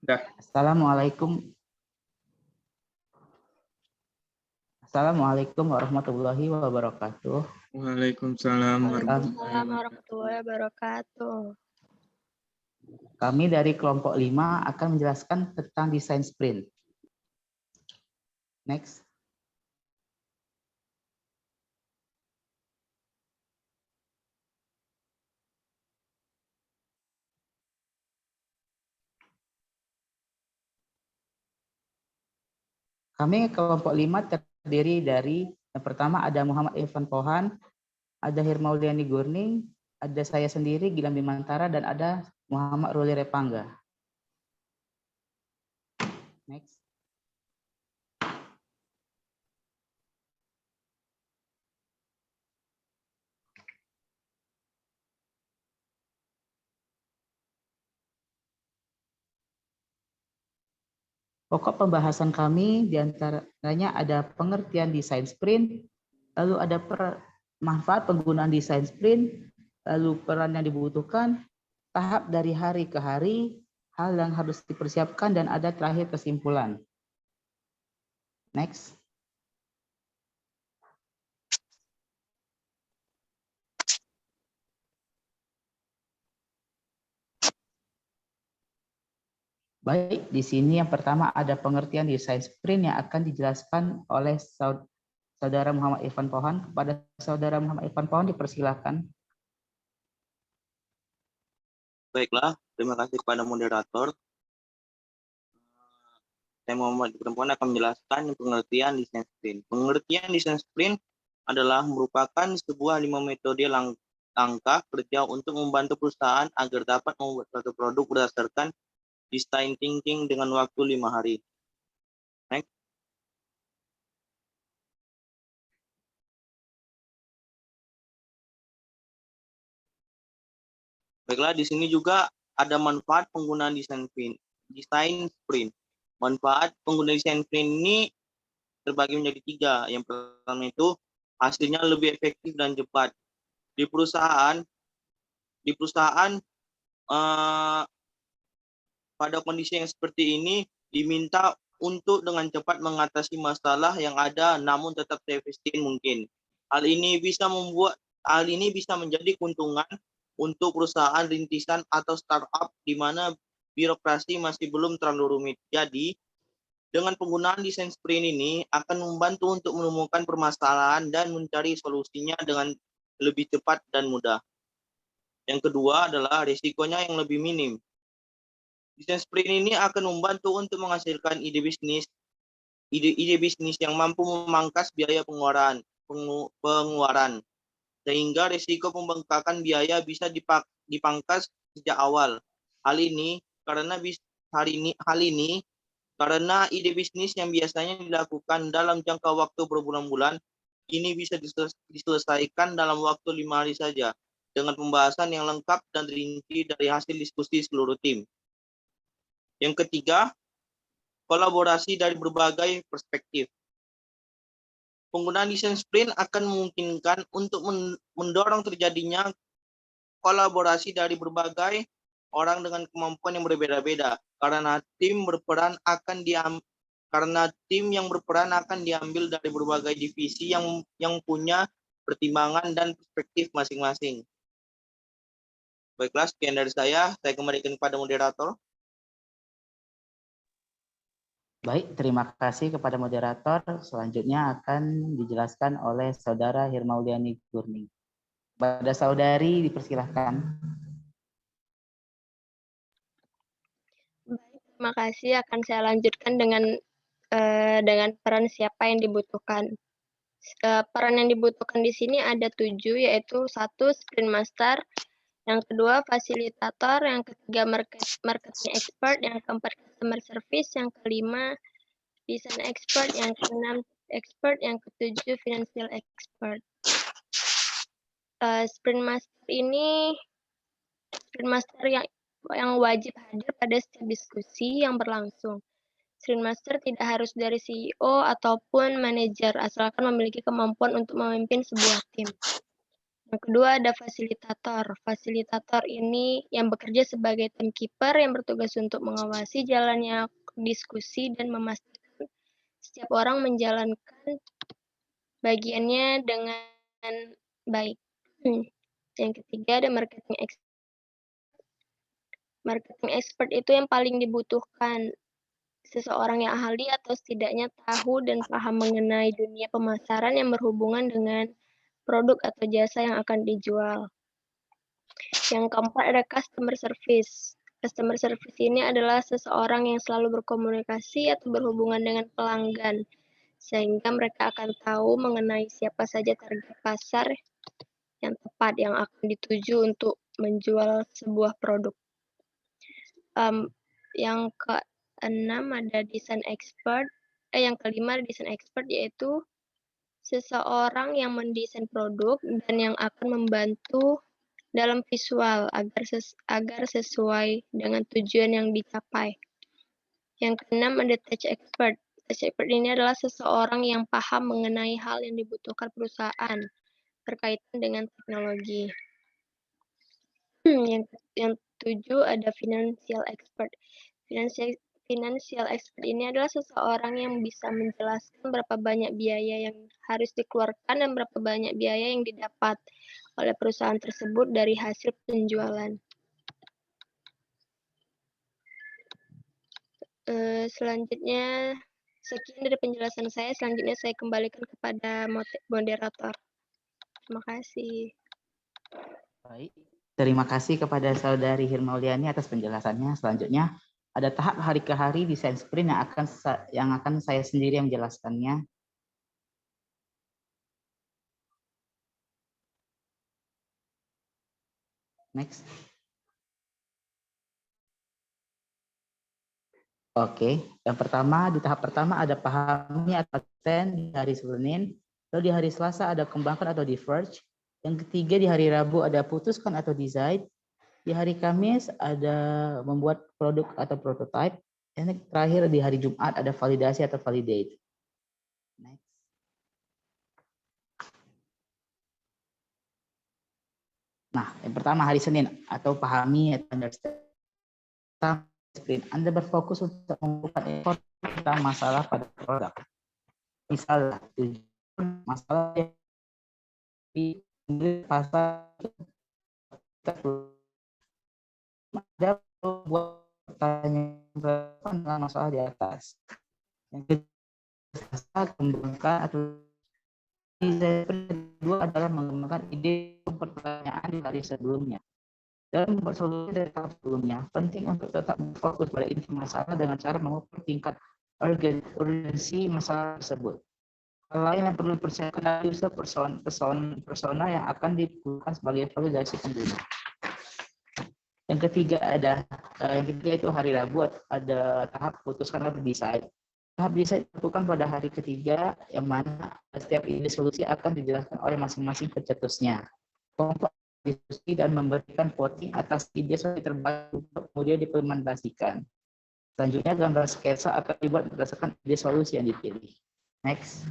Udah. Assalamualaikum warahmatullahi wabarakatuh. Waalaikumsalam Waalaikumsalam warahmatullahi wabarakatuh. Kami dari kelompok 5 akan menjelaskan tentang desain sprint. Next. Kami kelompok 5 terdiri dari yang pertama ada Muhammad Irfan Pohan, ada Hirmauliani Gurning, ada saya sendiri Gilang Bimantara, dan ada Muhammad Ruli Repangga. Next. Pokok pembahasan kami diantaranya ada pengertian desain sprint, lalu ada manfaat penggunaan desain sprint, lalu peran yang dibutuhkan, tahap dari hari ke hari, hal yang harus dipersiapkan, dan ada terakhir kesimpulan. Next. Baik, di sini yang pertama ada pengertian desain sprint yang akan dijelaskan oleh Saudara Muhammad Irfan Pohan. Kepada Saudara Muhammad Irfan Pohan dipersilakan. Baiklah, terima kasih kepada moderator. Saya Muhammad Irfan Pohan akan menjelaskan pengertian desain sprint. Pengertian desain sprint adalah merupakan sebuah 5 metode langkah kerja untuk membantu perusahaan agar dapat membuat suatu produk berdasarkan design thinking dengan waktu 5 hari. Next. Baiklah, di sini juga ada manfaat penggunaan desain sprint. Manfaat penggunaan desain sprint ini terbagi menjadi 3. Yang pertama itu hasilnya lebih efektif dan cepat. Di perusahaan pada kondisi yang seperti ini diminta untuk dengan cepat mengatasi masalah yang ada namun tetap seefisien mungkin. Hal ini bisa menjadi keuntungan untuk perusahaan rintisan atau startup di mana birokrasi masih belum terlalu rumit. Jadi, dengan penggunaan desain sprint ini akan membantu untuk menemukan permasalahan dan mencari solusinya dengan lebih cepat dan mudah. Yang kedua adalah risikonya yang lebih minim. Desain sprint ini akan membantu untuk menghasilkan ide bisnis yang mampu memangkas biaya pengeluaran, sehingga risiko pembengkakan biaya bisa dipangkas sejak awal. Hal ini karena ide bisnis yang biasanya dilakukan dalam jangka waktu berbulan-bulan, ini bisa diselesaikan dalam waktu 5 hari saja, dengan pembahasan yang lengkap dan rinci dari hasil diskusi seluruh tim. Yang ketiga, kolaborasi dari berbagai perspektif. Penggunaan desain sprint akan memungkinkan untuk mendorong terjadinya kolaborasi dari berbagai orang dengan kemampuan yang berbeda-beda, karena tim yang berperan akan diambil dari berbagai divisi yang punya pertimbangan dan perspektif masing-masing. Baiklah, sekian dari saya kembalikan kepada moderator. Baik, terima kasih kepada moderator. Selanjutnya akan dijelaskan oleh Saudara Hirmauliani Gurning. Pada saudari dipersilahkan. Baik, terima kasih. Akan saya lanjutkan dengan peran siapa yang dibutuhkan. Peran yang dibutuhkan di sini ada 7, yaitu 1 sprint master, yang kedua fasilitator, yang ketiga marketing expert, yang keempat customer service, yang kelima design expert, yang keenam expert, yang ketujuh financial expert. Sprint master yang wajib hadir pada setiap diskusi yang berlangsung. Sprint master tidak harus dari CEO ataupun manajer, asalkan memiliki kemampuan untuk memimpin sebuah tim. Yang kedua ada fasilitator. Fasilitator ini yang bekerja sebagai timekeeper yang bertugas untuk mengawasi jalannya diskusi dan memastikan setiap orang menjalankan bagiannya dengan baik. Yang ketiga ada marketing expert. Marketing expert itu yang paling dibutuhkan. Seseorang yang ahli atau setidaknya tahu dan paham mengenai dunia pemasaran yang berhubungan dengan produk atau jasa yang akan dijual. Yang keempat ada customer service. Customer service ini adalah seseorang yang selalu berkomunikasi atau berhubungan dengan pelanggan, sehingga mereka akan tahu mengenai siapa saja target pasar yang tepat yang akan dituju untuk menjual sebuah produk. Yang keenam ada design expert. Yang kelima ada design expert, yaitu seseorang yang mendesain produk dan yang akan membantu dalam visual agar sesuai dengan tujuan yang dicapai. Yang keenam ada touch expert. Touch expert ini adalah seseorang yang paham mengenai hal yang dibutuhkan perusahaan berkaitan dengan teknologi. Yang tujuh ada financial expert. Financial expert ini adalah seseorang yang bisa menjelaskan berapa banyak biaya yang harus dikeluarkan dan berapa banyak biaya yang didapat oleh perusahaan tersebut dari hasil penjualan. Selanjutnya, sekian dari penjelasan saya. Selanjutnya saya kembalikan kepada moderator. Terima kasih. Baik, terima kasih kepada Saudari Hirmauliani atas penjelasannya. Selanjutnya ada tahap hari ke hari desain sprint yang akan saya sendiri yang menjelaskannya. Next. Oke, yang pertama di tahap pertama ada pahami atau di hari Senin, lalu di hari Selasa ada kembangkan atau diverge, yang ketiga di hari Rabu ada putuskan atau decide, di hari Kamis ada membuat produk atau prototype, yang terakhir di hari Jumat ada validasi atau validate. Next. Nah, yang pertama hari Senin atau pahami atau understand. Sprint, Anda berfokus untuk mengumpulkan effort tentang masalah pada produk. Misalnya, masalah di pasar ada buat pertanyaan tentang masalah di atas. Yang kedua, kembangkan atau kedua adalah mengembangkan ide pertanyaan di hari sebelumnya. Dan membuat solusi dari tahap sebelumnya, penting untuk tetap fokus pada inti masalah dengan cara mengukur tingkat urgensi masalah tersebut. Hal lain yang perlu dipersiapkan adalah user persona yang akan digunakan sebagai validasi pengguna. Yang ketiga itu hari Rabu ada tahap putuskan atau decide. Tahap decide dilakukan pada hari ketiga, yang mana setiap ide solusi akan dijelaskan oleh masing-masing pencetusnya. Kelompok diskusi dan memberikan voting atas ide solusi terbaik untuk kemudian diimplementasikan. Selanjutnya gambar sketsa akan dibuat berdasarkan ide solusi yang dipilih. Next.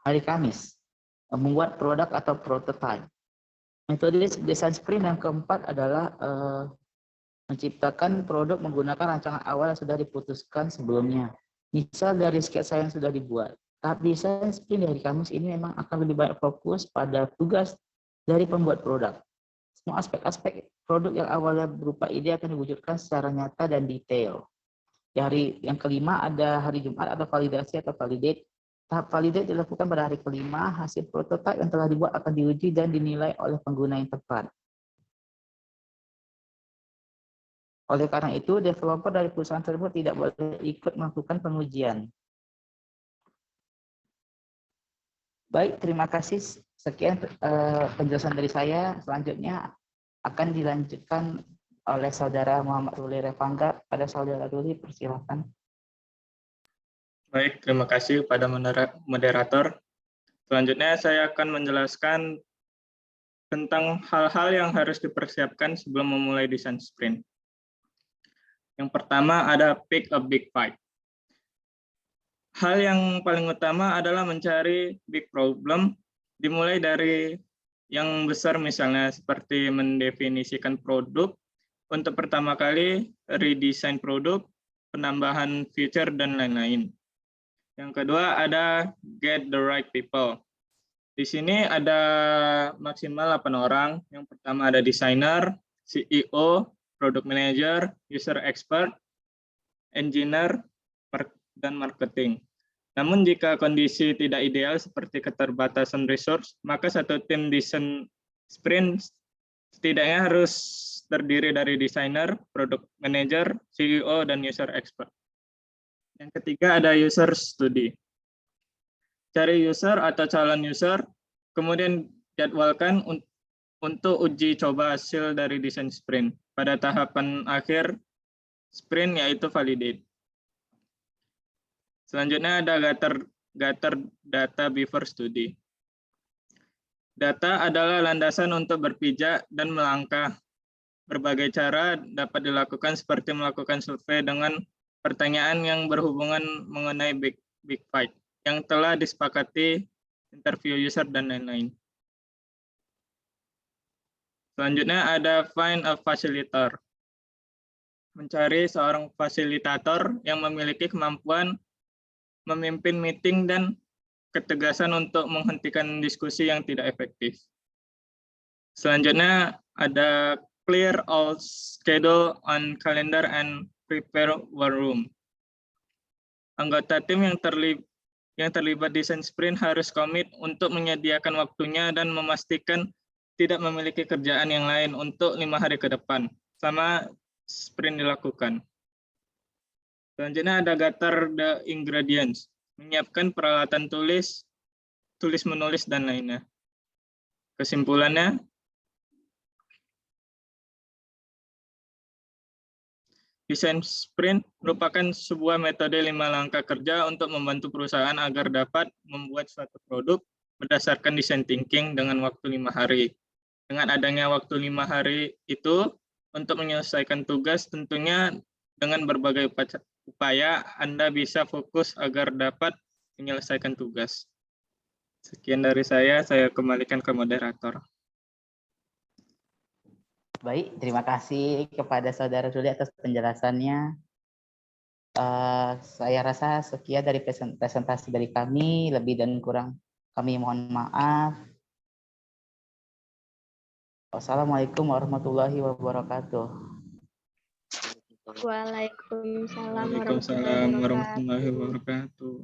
Hari Kamis, membuat produk atau prototype. Metode desain sprint yang keempat adalah menciptakan produk menggunakan rancangan awal yang sudah diputuskan sebelumnya. Misal dari sketsa yang sudah dibuat. Tahap desain sprint dari Kamis ini memang akan lebih banyak fokus pada tugas dari pembuat produk. Semua aspek-aspek produk yang awalnya berupa ide akan diwujudkan secara nyata dan detail. Di hari yang kelima ada hari Jumat atau validasi atau validate. Tahap validate dilakukan pada hari kelima, hasil prototipe yang telah dibuat akan diuji dan dinilai oleh pengguna yang tepat. Oleh karena itu, developer dari perusahaan tersebut tidak boleh ikut melakukan pengujian. Baik, terima kasih. Sekian penjelasan dari saya. Selanjutnya akan dilanjutkan oleh Saudara Muhammad Ruli Refangga. Pada Saudara Ruli, persilakan. Baik, terima kasih kepada moderator. Selanjutnya saya akan menjelaskan tentang hal-hal yang harus dipersiapkan sebelum memulai desain sprint. Yang pertama ada pick a big fight. Hal yang paling utama adalah mencari big problem, dimulai dari yang besar misalnya seperti mendefinisikan produk, untuk pertama kali redesign produk, penambahan feature, dan lain-lain. Yang kedua ada get the right people. Di sini ada maksimal 8 orang. Yang pertama ada desainer, CEO, product manager, user expert, engineer, dan marketing. Namun jika kondisi tidak ideal seperti keterbatasan resource, maka satu tim desain sprint setidaknya harus terdiri dari desainer, product manager, CEO, dan user expert. Yang ketiga ada user study. Cari user atau calon user, kemudian jadwalkan untuk uji coba hasil dari desain sprint pada tahapan akhir sprint, yaitu validate. Selanjutnya ada gather data before study. Data adalah landasan untuk berpijak dan melangkah. Berbagai cara dapat dilakukan seperti melakukan survei dengan pertanyaan yang berhubungan mengenai big fight yang telah disepakati, interview user, dan lain-lain. Selanjutnya ada find a facilitator. Mencari seorang fasilitator yang memiliki kemampuan memimpin meeting dan ketegasan untuk menghentikan diskusi yang tidak efektif. Selanjutnya ada clear all schedule on calendar and prepare war room. Anggota tim yang terlibat desain sprint harus komit untuk menyediakan waktunya dan memastikan tidak memiliki kerjaan yang lain untuk 5 hari ke depan selama sprint dilakukan. Selanjutnya ada gather the ingredients, menyiapkan peralatan tulis menulis, dan lainnya. Kesimpulannya, desain sprint merupakan sebuah metode 5 langkah kerja untuk membantu perusahaan agar dapat membuat suatu produk berdasarkan design thinking dengan waktu 5 hari. Dengan adanya waktu 5 hari itu untuk menyelesaikan tugas, tentunya dengan berbagai upaya Anda bisa fokus agar dapat menyelesaikan tugas. Sekian dari saya kembalikan ke moderator. Baik, terima kasih kepada Saudara Ruli atas penjelasannya. Saya rasa sekian dari presentasi dari kami, lebih dan kurang kami mohon maaf. Wassalamualaikum warahmatullahi wabarakatuh. Waalaikumsalam Waalaikumsalam warahmatullahi wabarakatuh.